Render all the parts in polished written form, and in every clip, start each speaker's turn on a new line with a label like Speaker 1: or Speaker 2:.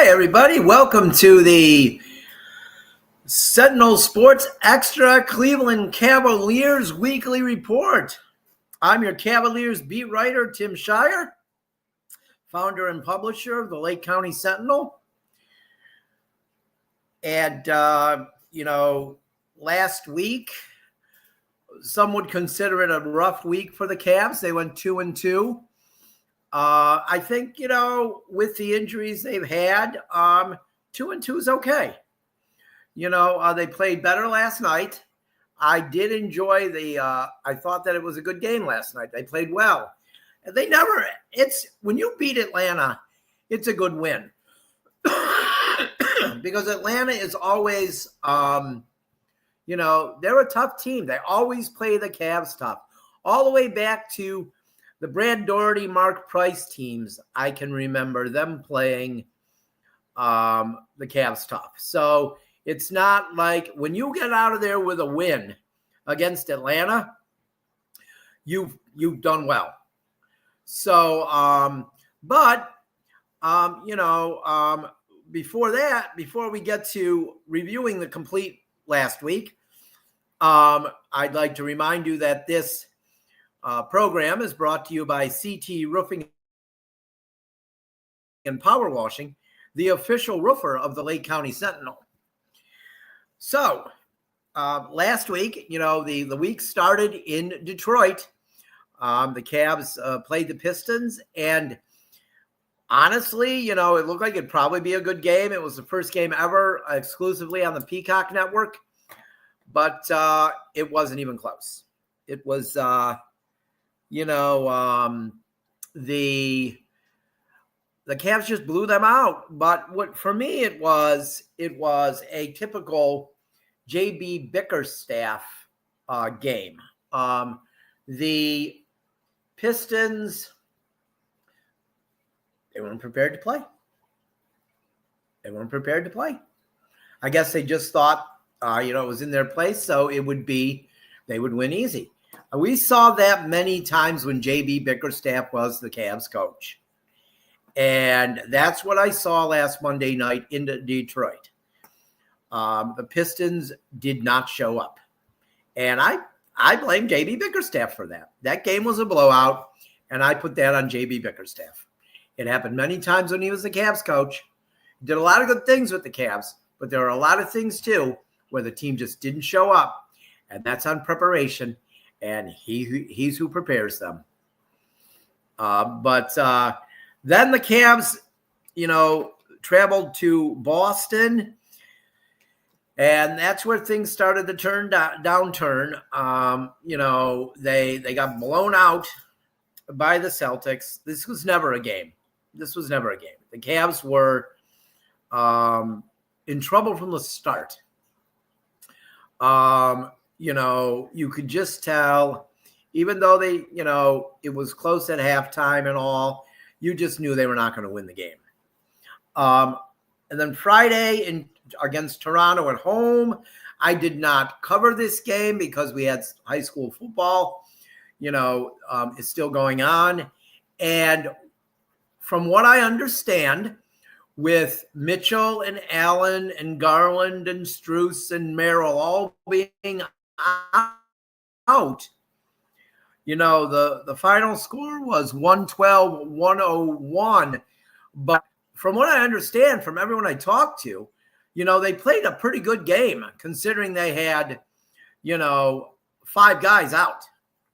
Speaker 1: Hi, everybody. Welcome to the Sentinel Sports Extra Cleveland Cavaliers Weekly Report. I'm your Cavaliers beat writer, Tim Shirer, founder and publisher of the Lake County Sentinel. And, last week, some would consider it a rough week for the Cavs. They went 2-2. I think, with the injuries they've had, 2-2 is okay. They played better last night. I did enjoy I thought that it was a good game last night. They played well. And when you beat Atlanta, it's a good win. Because Atlanta is always, they're a tough team. They always play the Cavs tough. All the way back to the Brad Daugherty, Mark Price teams, I can remember them playing the Cavs tough. So it's not like when you get out of there with a win against Atlanta, you've done well. So, before we get to reviewing the complete last week, I'd like to remind you that this program is brought to you by CT Roofing and Power Washing, the official roofer of the Lake County Sentinel. So last week, the week started in Detroit. The Cavs played the Pistons, and honestly, it looked like it'd probably be a good game. It was the first game ever exclusively on the Peacock network, but it wasn't even close. It was the Cavs just blew them out. But what for me it was a typical JB Bickerstaff game. The Pistons, they weren't prepared to play. I guess they just thought it was in their place, so they would win easy. We saw that many times when JB Bickerstaff was the Cavs coach. And that's what I saw last Monday night in Detroit. The Pistons did not show up. And I blame JB Bickerstaff for that. That game was a blowout, and I put that on JB Bickerstaff. It happened many times when he was the Cavs coach. He did a lot of good things with the Cavs, but there are a lot of things, too, where the team just didn't show up. And that's on preparation. And he's who prepares them. But then the Cavs, traveled to Boston, and that's where things started to downturn. They got blown out by the Celtics. This was never a game. The Cavs were in trouble from the start. You could just tell, even though it was close at halftime and all, you just knew they were not going to win the game. And then Friday against Toronto at home, I did not cover this game because we had high school football, is still going on. And from what I understand, with Mitchell and Allen and Garland and Strus and Merrill all being out, the final score was 112-101. But from what I understand from everyone I talked to, they played a pretty good game considering they had, 5 guys out.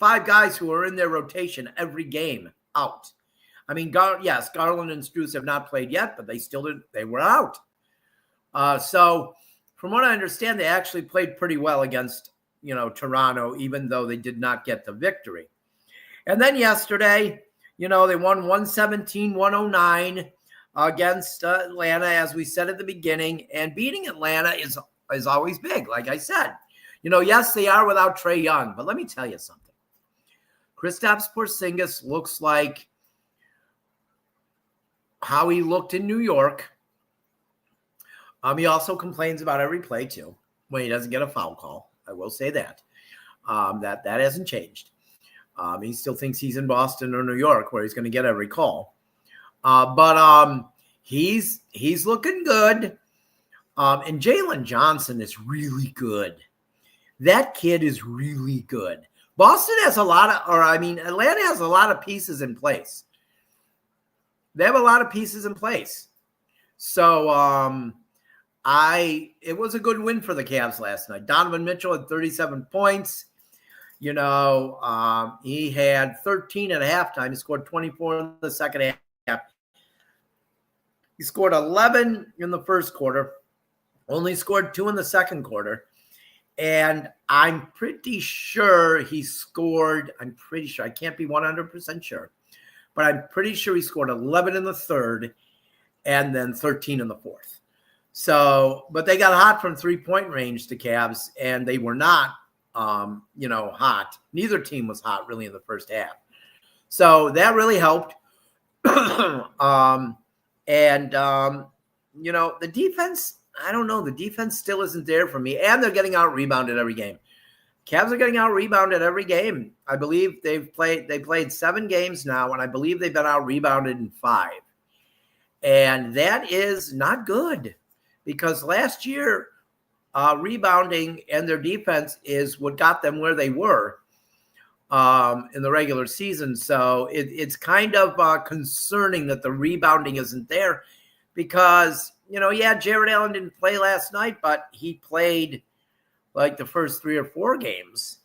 Speaker 1: 5 guys who were in their rotation every game out. I mean, Garland and Strus have not played yet, but they were out. So from what I understand, they actually played pretty well against, Toronto, even though they did not get the victory. And then yesterday, they won 117-109 against Atlanta, as we said at the beginning. And beating Atlanta is always big, like I said. Yes, they are without Trae Young, but let me tell you something. Kristaps Porzingis looks like how he looked in New York. He also complains about every play, too, when he doesn't get a foul call. I will say that. That hasn't changed. He still thinks he's in Boston or New York where he's going to get every call. But He's looking good. And Jalen Johnson is really good. That kid is really good. Boston has Atlanta has a lot of pieces in place. They have a lot of pieces in place. So it was a good win for the Cavs last night. Donovan Mitchell had 37 points. He had 13 at halftime. He scored 24 in the second half. He scored 11 in the first quarter. Only scored 2 in the second quarter. And I'm pretty sure he scored, I can't be 100% sure, but I'm pretty sure he scored 11 in the third and then 13 in the fourth. So, but they got hot from 3-point range, the Cavs, and they were not, hot. Neither team was hot really in the first half. So that really helped. The defense, I don't know. The defense still isn't there for me, and they're getting out-rebounded every game. Cavs are getting out-rebounded every game. I believe they played 7 games now, and I believe they've been out-rebounded in 5. And that is not good because last year, rebounding and their defense is what got them where they were in the regular season. So it's kind of concerning that the rebounding isn't there because – Jared Allen didn't play last night, but he played like the first 3 or 4 games.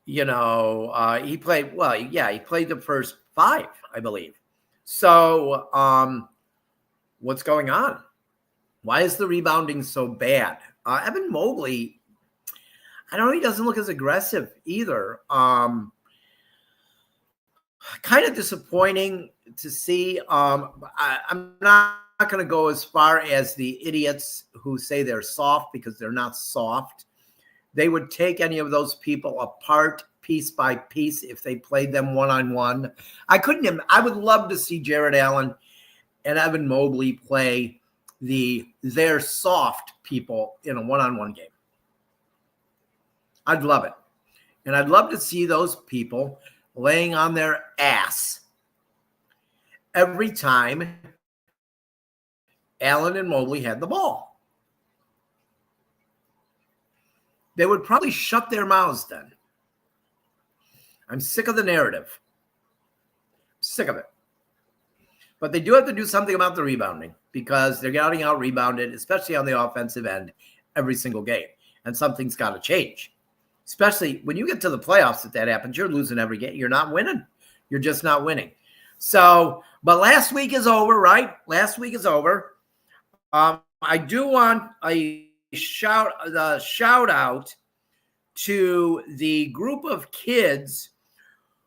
Speaker 1: He played, he played the first 5, I believe. So what's going on? Why is the rebounding so bad? Evan Mobley, I don't know, he doesn't look as aggressive either. Kind of disappointing to see. I'm not going to go as far as the idiots who say they're soft because they're not soft. They would take any of those people apart piece by piece if they played them one-on-one. I would love to see Jared Allen and Evan Mobley play their soft people in a one-on-one game. I'd love it. And I'd love to see those people laying on their ass every time Allen and Mobley had the ball. They would probably shut their mouths then. I'm sick of the narrative. I'm sick of it. But they do have to do something about the rebounding because they're getting out rebounded, especially on the offensive end, every single game. And something's got to change. Especially when you get to the playoffs, if that happens, you're losing every game. You're not winning. You're just not winning. So, but last week is over, right? Last week is over. I do want a shout out to the group of kids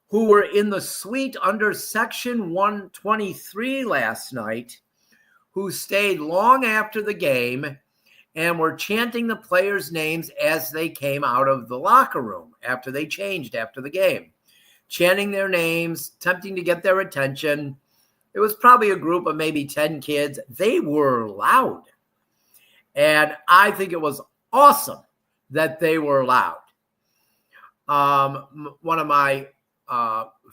Speaker 1: who were in the suite under Section 123 last night, who stayed long after the game and were chanting the players' names as they came out of the locker room after they changed after the game, chanting their names, attempting to get their attention. It was probably a group of maybe 10 kids. They were loud. And I think it was awesome that they were loud. One of my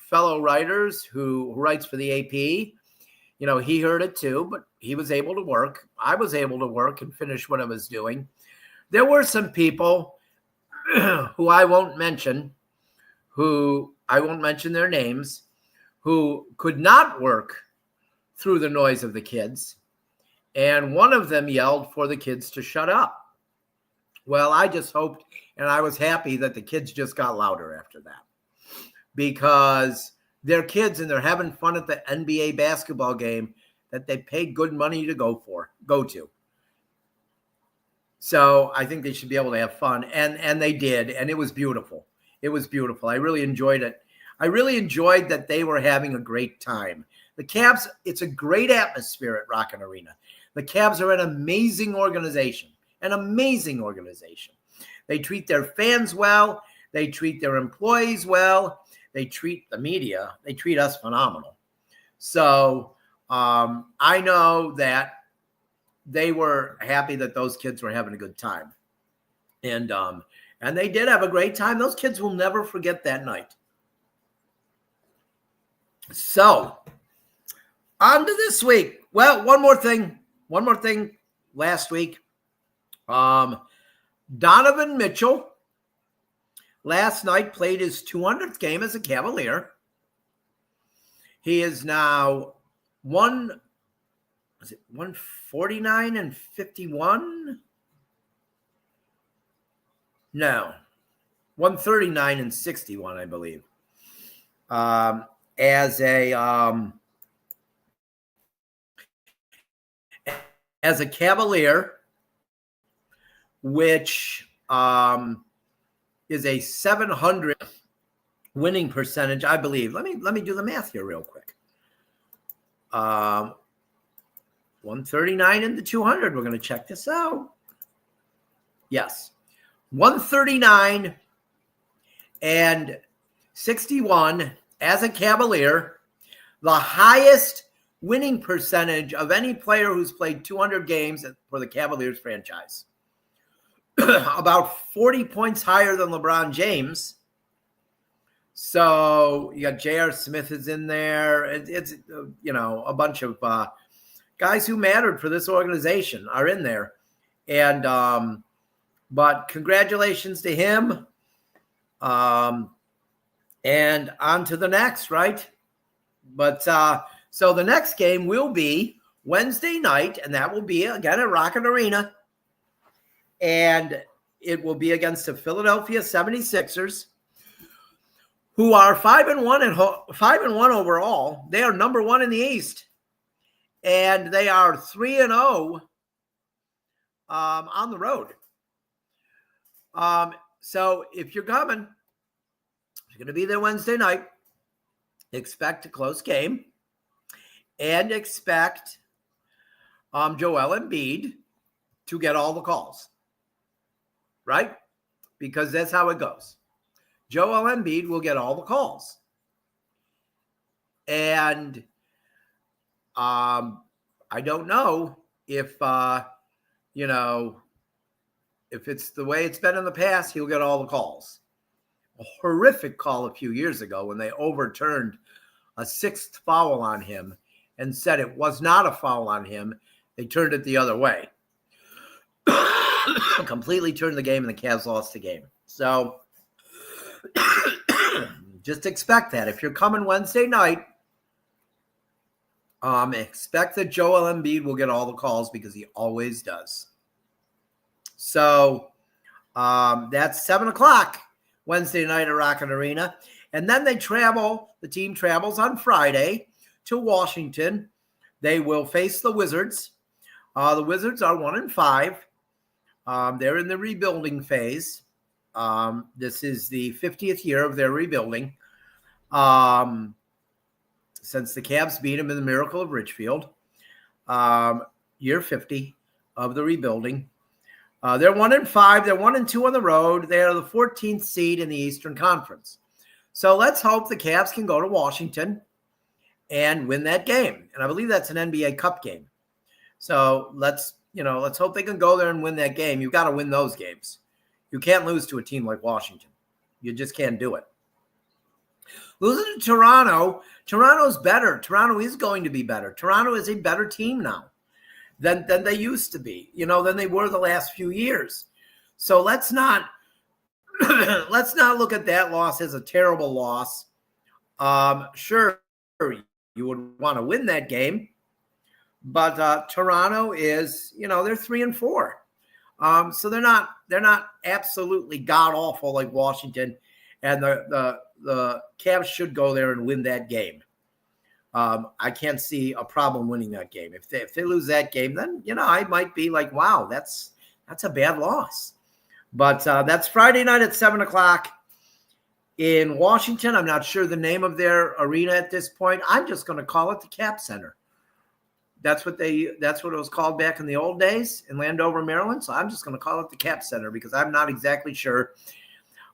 Speaker 1: fellow writers who writes for the AP, he heard it too, but he was able to work. I was able to work and finish what I was doing. There were some people who I won't mention their names, who could not work through the noise of the kids. And one of them yelled for the kids to shut up. Well, I just hoped, and I was happy that the kids just got louder after that, because they're kids and they're having fun at the NBA basketball game that they paid good money to go to. So I think they should be able to have fun. And they did. And it was beautiful. It was beautiful. I really enjoyed it. I really enjoyed that they were having a great time. The Cavs, it's a great atmosphere at Rocket Arena. The Cavs are an amazing organization. They treat their fans well. They treat their employees well. They treat the media. They treat us phenomenal. So I know that they were happy that those kids were having a good time. And they did have a great time. Those kids will never forget that night. So On to this week. Well, one more thing. Last week, Donovan Mitchell last night played his 200th game as a Cavalier. He is now 149 and 51? No, 139 and 61, I believe. As a Cavalier, which is a 700 winning percentage, I believe. Let me do the math here real quick. 139 into 200. We're going to check this out. Yes, 139 and 61 as a Cavalier, the highest winning percentage of any player who's played 200 games for the Cavaliers franchise. About 40 points higher than LeBron James. So you got J.R. Smith is in there. It's a bunch of guys who mattered for this organization are in there. And but congratulations to him. And on to the next, right? But so the next game will be Wednesday night, and that will be again at Rocket Arena. And it will be against the Philadelphia 76ers, who are 5-1 and 5-1 overall. They are number one in the East, and they are 3-0 on the road. So if you're coming, you're going to be there Wednesday night. Expect a close game, and expect Joel Embiid to get all the calls. Right? Because that's how it goes. Joel Embiid will get all the calls. And I don't know if, if it's the way it's been in the past, he'll get all the calls. A horrific call a few years ago when they overturned a sixth foul on him and said it was not a foul on him. They turned it the other way. Completely turned the game, and the Cavs lost the game. So just expect that. If you're coming Wednesday night, expect that Joel Embiid will get all the calls because he always does. So that's 7 o'clock Wednesday night at Rocket Arena. And then the team travels on Friday to Washington. They will face the Wizards. The Wizards are 1-5. They're in the rebuilding phase. This is the 50th year of their rebuilding. Since the Cavs beat them in the Miracle of Richfield. Year 50 of the rebuilding. They're 1-5. They're 1-2 on the road. They are the 14th seed in the Eastern Conference. So let's hope the Cavs can go to Washington and win that game. And I believe that's an NBA Cup game. So let's hope they can go there and win that game. You've got to win those games. You can't lose to a team like Washington. You just can't do it. Losing to Toronto's better. Toronto is going to be better. Toronto is a better team now than they used to be, than they were the last few years. So let's not look at that loss as a terrible loss. Sure, you would want to win that game. But Toronto is, they're 3-4. So they're not absolutely god awful like Washington, and the Cavs should go there and win that game. I can't see a problem winning that game. If they lose that game, then I might be like, wow, that's a bad loss. But that's Friday night at 7 o'clock in Washington. I'm not sure the name of their arena at this point. I'm just going to call it the Cap Center. That's what it was called back in the old days in Landover, Maryland. So I'm just going to call it the Cap Center because I'm not exactly sure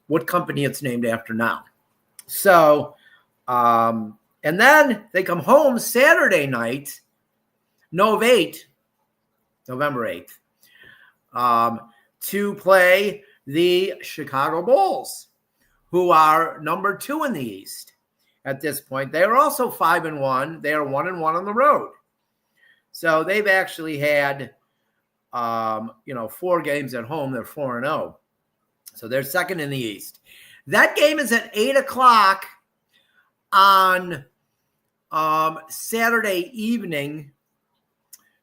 Speaker 1: what company it's named after now. So, and then they come home Saturday night, November 8th, to play the Chicago Bulls, who are number 2 in the East. at this point. They are also 5-1. They are 1-1 on the road. So they've actually had, 4 games at home. They're 4-0. So they're second in the East. That game is at 8:00 on Saturday evening.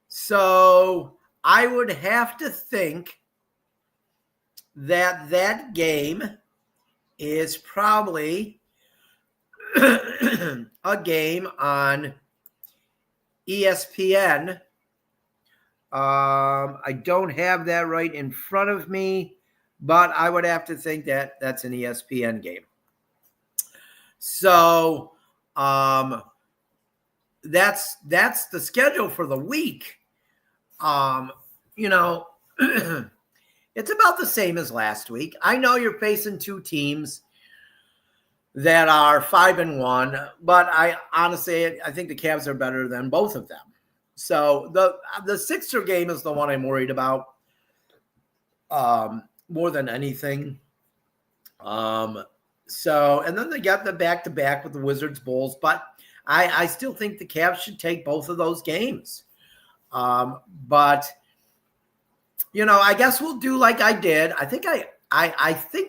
Speaker 1: So I would have to think that game is probably a game on ESPN. I don't have that right in front of me, but I would have to think that that's an ESPN game. So that's the schedule for the week. It's about the same as last week. I know you're facing 2 teams that are 5-1, but I think the Cavs are better than both of them. So the Sixer game is the one I'm worried about more than anything. And then they got the back-to-back with the Wizards Bulls, but I still think the Cavs should take both of those games. But I guess we'll do like I did. I think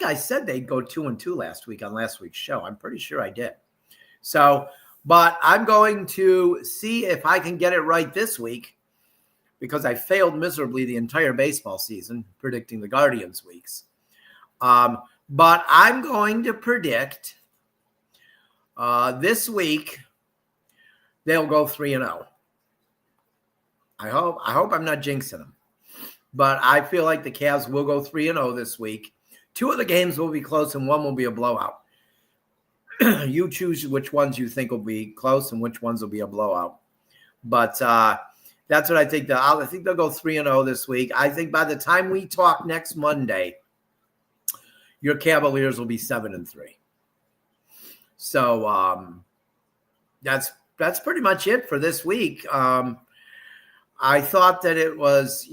Speaker 1: I said they'd go 2-2 last week on last week's show. I'm pretty sure I did. So, but I'm going to see if I can get it right this week, because I failed miserably the entire baseball season predicting the Guardians weeks. But I'm going to predict this week they'll go 3-0. I hope I'm not jinxing them. But I feel like the Cavs will go 3-0 this week. 2 of the games will be close and 1 will be a blowout. You choose which ones you think will be close and which ones will be a blowout. But that's what I think. I think they'll go 3-0 this week. I think by the time we talk next Monday, your Cavaliers will be 7-3. So that's pretty much it for this week. I thought that it was,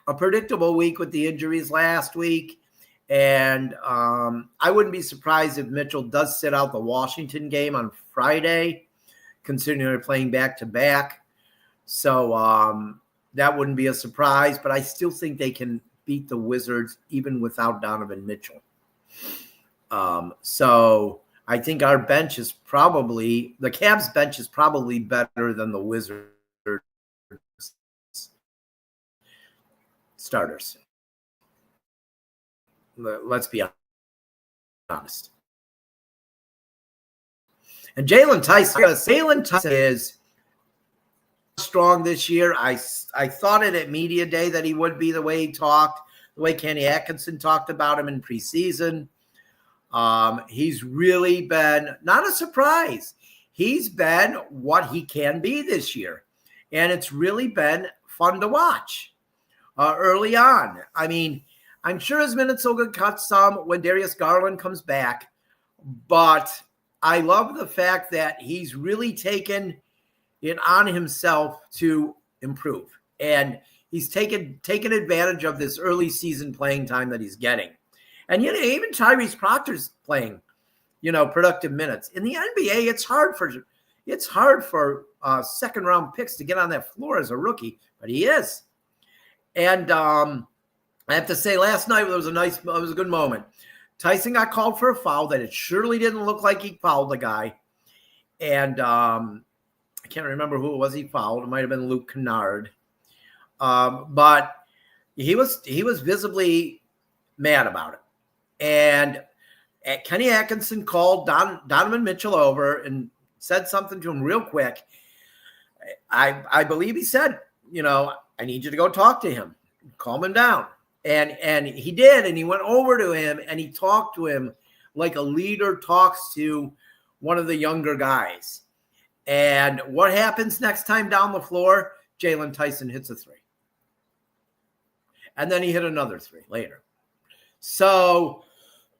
Speaker 1: a predictable week with the injuries last week. And I wouldn't be surprised if Mitchell does sit out the Washington game on Friday, considering they're playing back-to-back. So that wouldn't be a surprise. But I still think they can beat the Wizards even without Donovan Mitchell. So I think our bench is probably – the Cavs bench is probably better than the Wizards starters. Let's be honest. And Jalen Tyson is strong this year. I thought it at Media Day that he would be, the way he talked, the way Kenny Atkinson talked about him in preseason. He's really been, not a surprise, he's been what he can be this year. And it's really been fun to watch early on. I mean, I'm sure his minutes will get cut some when Darius Garland comes back, but I love the fact that he's really taken it on himself to improve. And he's taken advantage of this early season playing time that he's getting. And even Tyrese Proctor's playing, productive minutes. In the NBA, it's hard for second round picks to get on that floor as a rookie, but he is. And I have to say, last night it was a good moment. Tyson got called for a foul that it surely didn't look like he fouled the guy. And I can't remember who it was he fouled. It might have been Luke Kennard. But he was visibly mad about it. And Kenny Atkinson called Donovan Mitchell over and said something to him real quick. I believe he said, I need you to go talk to him, calm him down. And he did, and he went over to him and he talked to him like a leader talks to one of the younger guys. And what happens next time down the floor? Jalen Tyson hits a 3. And then he hit another 3 later. So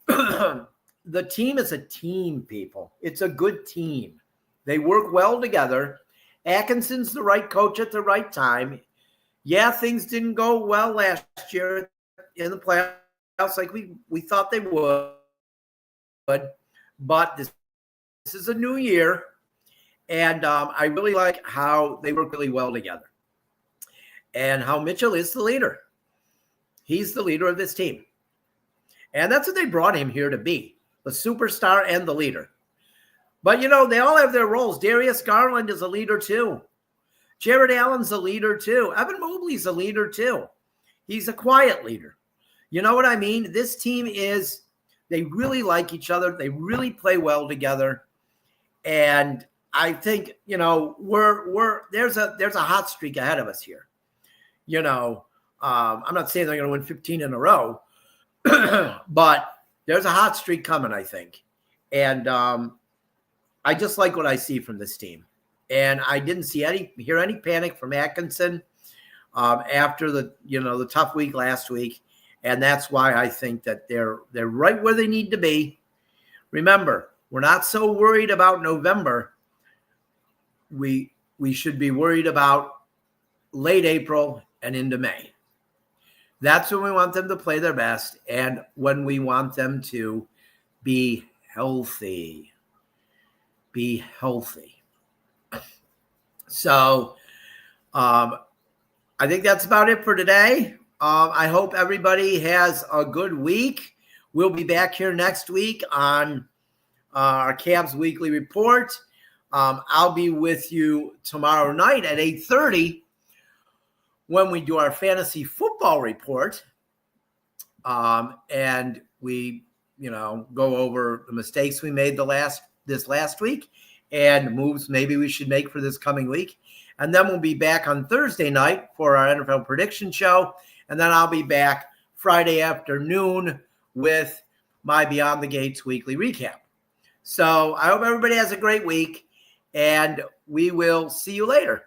Speaker 1: the team is a team, people. It's a good team. They work well together. Atkinson's the right coach at the right time. Yeah, things didn't go well last year in the playoffs like we thought they would. But this This is a new year, and I really like how they work really well together and how Mitchell is the leader. He's the leader of this team. And that's what they brought him here to be, the superstar and the leader. But, they all have their roles. Darius Garland is a leader too. Jared Allen's a leader too. Evan Mobley's a leader too. He's a quiet leader. You know what I mean? This team they really like each other. They really play well together. And I think, there's a hot streak ahead of us here. I'm not saying they're going to win 15 in a row, but there's a hot streak coming, I think. And I just like what I see from this team. And I didn't hear any panic from Atkinson after the tough week last week. And that's why I think that they're right where they need to be. Remember, we're not so worried about November. We should be worried about late April and into May. That's when we want them to play their best and when we want them to be healthy. Be healthy. So I think that's about it for today. I hope everybody has a good week. We'll be back here next week on our Cavs Weekly Report. I'll be with you tomorrow night at 8:30 when we do our fantasy football report. And we, go over the mistakes we made this last week and moves maybe we should make for this coming week. And then we'll be back on Thursday night for our NFL prediction show. And then I'll be back Friday afternoon with my Beyond the Gates weekly recap. So I hope everybody has a great week, and we will see you later.